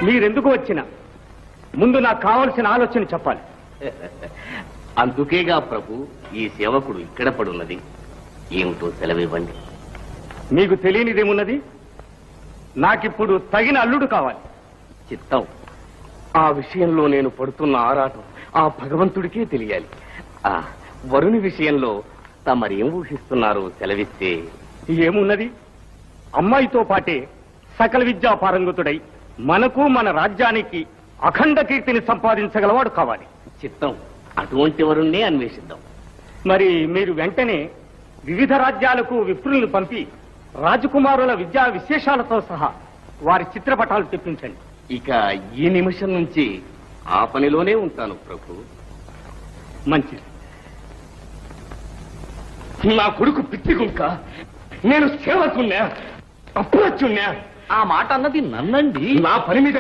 మీరెందుకు వచ్చినా ముందు నాకు కావలసిన ఆలోచన చెప్పాలి. అందుకేగా ప్రభు ఈ సేవకుడు ఇక్కడ పడున్నది. ఏమిటో సెలవివ్వండి. మీకు తెలియనిదేమున్నది? నాకిప్పుడు తగిన అల్లుడు కావాలి. చిత్తం. ఆ విషయంలో నేను పడుతున్న ఆరాటం ఆ భగవంతుడికే తెలియాలి. ఆ వరుని విషయంలో తమరేం ఊహిస్తున్నారో సెలవిస్తే. ఏమున్నది? అమ్మాయితో పాటే సకల విద్యా పారంగతుడై మనకు మన రాజ్యానికి అఖండ కీర్తిని సంపాదించగలవాడు కావాలి. చిత్తం. అటువంటి వరుణ్ణే అన్వేషిద్దాం. మరి మీరు వెంటనే వివిధ రాజ్యాలకు విప్రులను పంపి రాజకుమారుల విద్యా విశేషాలతో సహా వారి చిత్రపటాలు తెప్పించండి. ఇక ఈ నిమిషం నుంచి ఆ పనిలోనే ఉంటాను ప్రభు. మంచిది. నా కొడుకు పిచ్చిగుంక, నేను సేవకున్నా, అప్రచున్నా. ఆ మాట అన్నది నన్నండి. నా పని మీద